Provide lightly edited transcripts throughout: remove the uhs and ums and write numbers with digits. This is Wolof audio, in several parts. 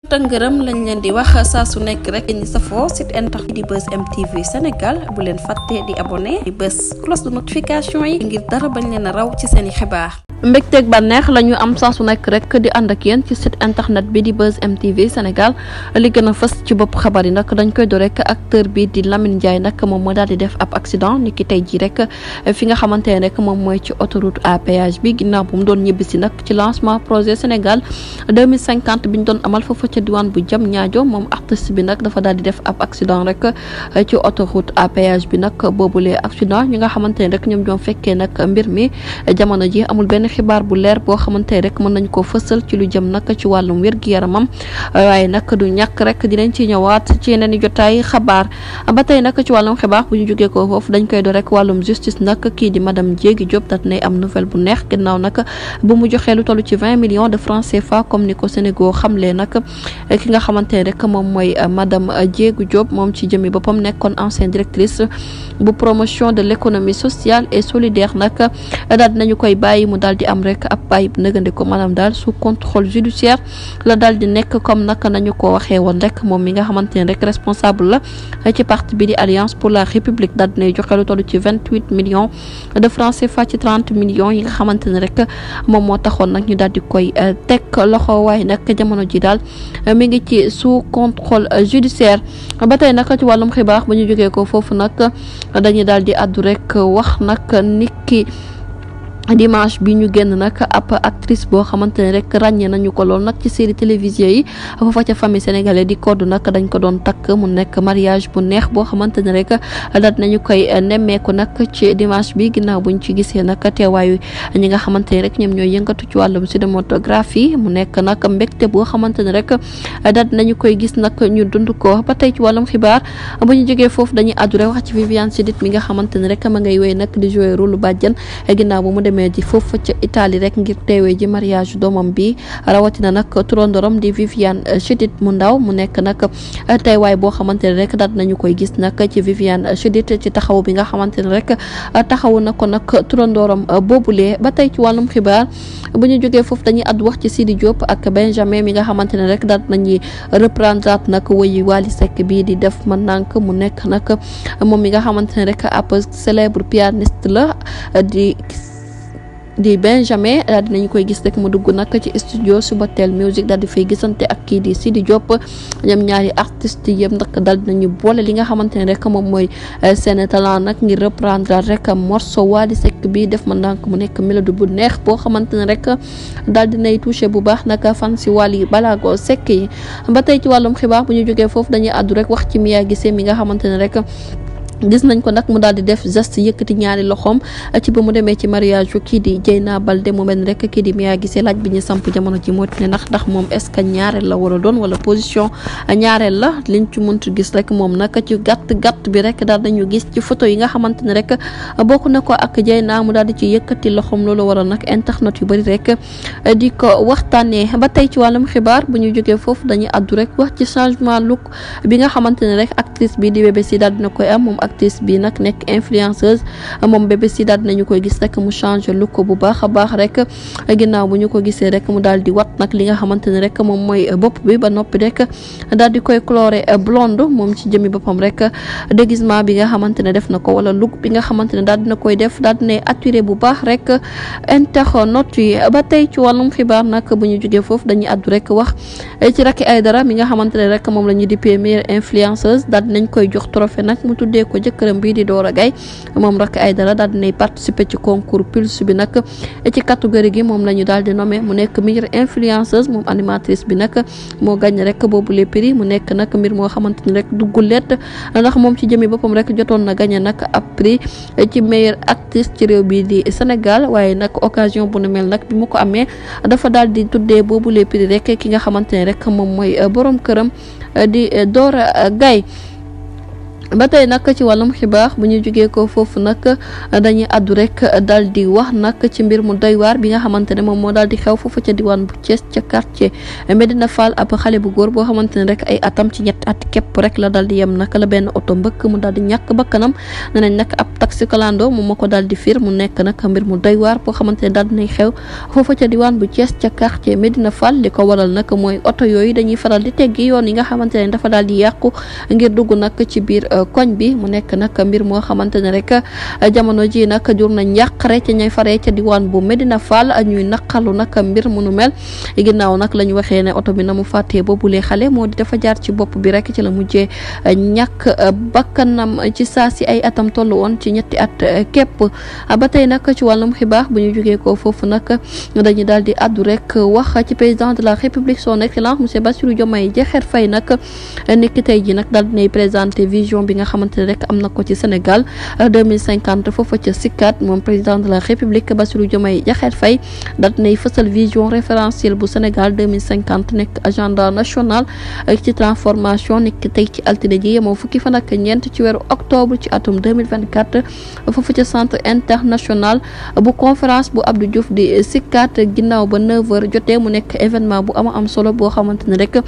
tëngërëm lañ leen di wax saa su nekk rek ñi safoo site internet di Buzz M TV Sénégal bu leen fàtte di abonné di bës cloche de notification yi ngir dara bañ leen a raw ci seeni xibaar. mbégteeg bànneex la ñu am saa su nekk rek di ànd ak yéen ci site internet bi di Buzz M TV Sénégal li gën a fës ci bopp xabar yi nag dañ koy do rek acteur bi di Lamine Ndiaye nag moom moo daal di def ab accident ni ki tey jii rek fi nga xamante ne rek moom mooy ci autoroute à péage bi ginnaaw bu mu doon ñibbisi nag ci lancement projet Sénégal 2050 bi ñu doon amal foofu ca diwaan bu jam ñaajo moom artiste bi nag dafa daal di def ab accident rek ci autoroute à péage bi nag boobulee accident ñi nga xamante ne rek ñoom ñoom fekkee nag mbir mi jamono ji amul benn xibaar bu leer boo xamante ne rek mën nañ koo fësal ci lu jëm nag ci wàllum wér-gu-yaramam waaye nag du ñàkk rek dinañ ci ñëwaat ci yeneen i jotaay xabaar ba tey nag ci wàllum xibaar bu ñu jógee ko foofu dañ koy do rek wàllum justice nag kii di madame Diégui Diop dat nay am nouvelle bu neex gannaaw nag bu mu joxee lu toll ci 20 millions de francs CFA comme ni ko Sénégal xamle nag ki nga xamante ne rek moom mooy madame Diégui Diop moom ci jëmi boppam nekkoon ancienne directrice bu promotion de l'économie sociale et solidaire nag daal dinañu koy bàyyi mu daal di am rek ab bàyyi nëgandi ko maanaam daal sous contrôle judiciaire la daal di nekk comme nag nañu ko waxee woon rek moom mi nga xamante ne rek responsable la ci parti bi di Alliance pour la République daal dinay joxe lu toll ci 28 millions de francs CFA ci 30 millions yi nga xamante ne rek moom moo taxoon nag ñu daal di koy teg loxo waaye nag jamono ji daal mi ngi ci sous contrôle judiciaire ba tey nag ci wàllum xibaar ba ñu jógee ko foofu nag dañuy daal di àddu rek wax nag nit ki dimanche bi ñu génn nag ab actrice boo xamante ne rek ràññee nañu ko lool nag ci série télévision yi foofa ca famille sénégalais di code nag dañ ko doon takk mu nekk mariage bu neex boo xamante ne rek daal nañu koy nemmeeku nag ci dimanche bi ginnaaw buñ ci gisee nag teewaayu ñi nga xamante ne rek ñoom ñooy yëngatu ci wàllum cinématographie mu nekk nag mbégte boo xamante ne rek daal nañu koy gis nag ñu dund ko ba tey ci wàllum xibaar bu ñu jógee foofu dañuy àddu rek wax ci Viviane Chidid mi nga xamante ne rek ma ngay wéy nag di jouer rôle bàjjan ginnaaw bu mu demee ji foofu ca Italie rek ngir teewee ji mariage doomam bi rawatina nag turandorom di Viviane Chidid mu ndaw mu nekk nag teewaay boo xamante ne rek daal nañu koy gis nag ci Viviane Chidid ci taxaw bi nga xamante ne rek taxawu na ko nag turandorom boobulee ba tey ci wàllum xibaar bu ñu jógee foofu dañuy àddu wax ci Sidi Diop ak Benjamin mi nga xamante ne rek daal nañuy reprendre nag woyi Wally Seck bii di def ma nànk mu nekk nag moom mi nga xamante ne rek ab célèbre pianiste la di Benjamin daal dinañu koy gis rek mu dugg nag ci studio Subatel Music daal di fay gisante ak kii di Sidi Diop ñoom ñaari artistes yëpp nag daal dinañu boole li nga xamante ne rek moom mooy seen talent nag ngir reprendre rek morceau Wally Seck bi def ma ndànk mu nekk mélodie bu neex boo xamante ne rek daal dinay touché bu baax nag fan si Wally Ballago Seck yi ba tey ci wàllum xibaar bu ñu jógee foofu dañuy àddu rek wax ci Mia Guissé mi nga xamante ne rek gis nañ ko nag mu daal di def geste yëkkati ñaari loxoom ci ba mu demee ci mariage yu kii di Dieyna Baldé mu mel rek kii di Mia Guissé laaj bi ñu samp jamono ji moo ne ndax moom est-ce que ñaareel la war a doon wala position ñaareel la liñ ci mënti gis rek moom nag ci gàtt bi rek daal dañu gis ci photo yi nga xamante ne rek bokk na ko ak Dieyna mu daal di ci yëkkati loxoom loolu waral nag internet yu bëri rek di ko waxtaanee ba tey ci wàllum xibaar bu ñu jógee foofu dañuy addu rek wax ci changement look bi nga xamante ne rek actrice bi di Bébé Si daal dina koy am moom actrice bi nag nekk influenceuse moom Bébé Si daal dinañu koy gis rek mu changer look ko bu baax a baax rek ginnaaw bu ñu ko gisee rek mu daal di wat nag li nga xamante ne rek moom mooy bopp bi ba noppi rek daal di koy coloré blonde moom ci jëmi boppam rek déguisement bi nga xamante ne def na ko wala look bi nga xamante ne daal dina koy def daal dina attiré bu baax rek internautes yi ba tey ci wàllum xibaar nag bu ñu jógee foofu dañuy addu rek wax ci Racky Aïdara mi nga xamante ne rek moom la ñu dippee meilleure influenceuse daal dinañ koy jox trophée nag mu tuddee ko jëkkëram bii di Dora Gaye moom Racky Aïdara daal dinay participer ci concours Pulse bi nag ci catégorie gi moom la ñu daal di nommé mu nekk meilleure influenceuse moom animatrice bi nag moo gagné rek boobu les prix mu nekk nag mbir moo xamante ni rek duggul let ndax moom ci jëmi boppam rek jotoon na gagné nag ab prix ci meilleure actrice ci réew bi di Sénégal waaye nag occasion bu nu mel nag bi mu ko amee dafa daal di tuddee boobu les prix rek ki nga xamante ne rek moom mooy borom këram di Dora Gaye ba tey nag ci wàllum xibaar bu ñu jógee ko foofu nag dañuy àddu rek daal di wax nag ci mbir mu doy waar bi nga xamante ne moom moo daal di xew foofu ca diwaan bu Thiès ca quartier Medina Fall ab xale bu góor boo xamante ne rek ay atam ci ñetti at képp rek la daal di yem nag la benn oto mbëkk mu daal di ñàkk bakkanam ne nañ nag ab taxi kalando moom moo ko daal di fiir mu nekk nag mbir mu doy waar boo xamante ne daal dinay xew foofu ca diwaan bu Thiès ca quartier Medina Fall li ko waral nag mooy oto yooyu dañuy faral di teggi yoon yi nga xamante ne dafa daal di yàqu ngir dugg nag ci biir koñ bi mu nekk nag mbir moo xamante ne rek jamono ji nag jur na njàqare ca ñay faree ca diwaan bu Medina Fall ñuy naqalu nag mbir mu nu mel ginnaaw nag la ñu waxee ne oto bi na mu fàttee boobulee xale moo di dafa jaar ci bopp bi rek ci la mujjee ñàkk bakkanam ci saa si ay atam toll woon ci ñetti at képp ba tey nag ci wàllum xibaar bu ñu jógee ko foofu nag dañu daal di addu rek wax ci président de la république son excellence monsieur Bassirou Diomaye Diakhar Faye nag niki tey ji nag daal dinay présenté vision bi nga xamante ne rek am na ko ci Sénégal 2050 foofu ca sikkat moom président de la république Bassirou Diomaye Diakhar Faye daal dinay fësal vision référentielle bu Sénégal 2050 nekk agenda national ci transformation nekk tey ci altine ji yemoo fukki fan ak ñeent ci weeru octobre ci atum 2024 foofu ca centre international bu conférence bu Abdou Diouf di sikkat ginnaaw ba 9h jotee mu nekk événement bu am solo boo xamante ne rek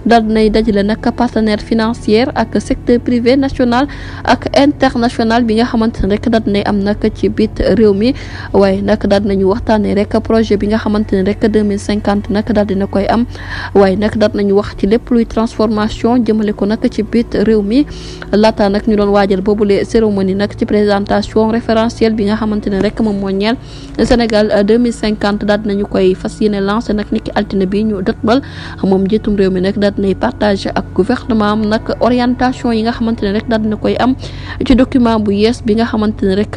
daal dinay dajale nag partenaire financier ak secteur privé national ak international bi nga xamante ne rek daal dinay am nag ci biit réew mi waaye nag daal dinañu waxtaanee rek projet bi nga xamante ne rek 2050 nag daal dina koy am waaye nag daal nañu wax ci lépp luy transformation jëmale ko nag ci biit réew mi laata nag ñu doon waajal boobule cérémonie nag ci présentation référentielle bi nga xamante ne rek moom moo ñeel Sénégal 2050 daal dinañu koy fas yéene lancé nag niki altine bi ñu dëtmal moom jiitum réew mi nag daal dinay partage ak gouvernement am nag orientation yi nga xamante ne rek daal dina koy am ci document bu yees bi nga xamante ne rek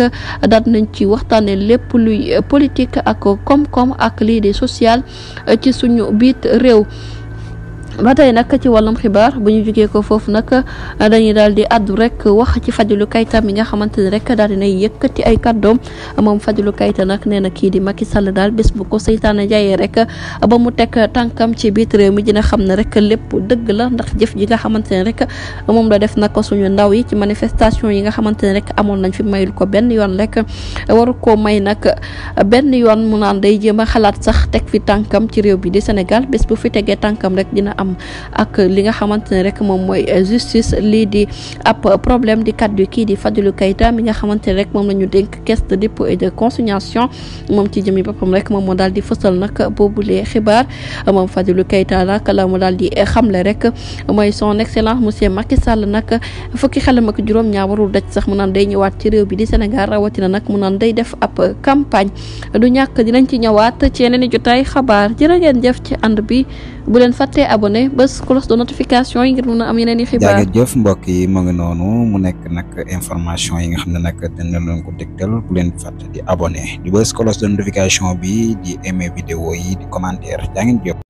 daal dinañ ci waxtaane lépp luy politique ak koom-koom ak lii di social ci suñu biit réew ba tey nag ci wàllum xibaar bu ñu jógee ko foofu nag dañuy daal di addu rek wax ci Fadilou Keita mi nga xamante ne rek daal dinay yëkkati ay kàddoom moom Fadilou Keita nag nee na kii di Macky Sall daal bés bu ko seytaane jaayee rek ba mu teg tànkam ci biit réew mi dina xam ne rek lépp dëgg la ndax jëf ji nga xamante ne rek moom la def nag suñu ndaw yi ci manifestation yi nga xamante ne rek amoon nañ fi mayul ko benn yoon rek waru ko may nag benn yoon mu naan day jéem a xalaat sax teg fi tànkam ci réew bi di Sénégal bés bu fi tegee tànkam rek dina am ak li nga xamante ne rek moom mooy justice lii di ab problème di kaddu kii di Fadilou Keita mi nga xamante ne rek moom la ñu dénk caisse de dépôt et de consignation moom ci jëmi boppam rek moom moo daal di fësal nag boobulee xibaar moom Fadilou Keita nag la mu daal di xamle rek mooy son excellence monsieur Macky Sall nag fukki xelam ak juróom-ñaar warul daj sax mu naan day ñëwaat ci réew bi di Sénégal rawatina nag mu naan day def ab campagne du ñàkk dinañ ci ñëwaat ci yeneen i jotaay xabaar jërë ngeen jëf ci ànd bi bu leen fàttee abonné bés cloche de notification yi ngir mën a am yeneen i xibaar. jërëjëf mbokk yi mu ngi noonu mu nekk nag information yi nga xam ne nag dina leen ko dégtal bu leen fàtte di abonné di bés cloche de notification bi di aimer vidéo yi di commentaire jaa ngeen jëf.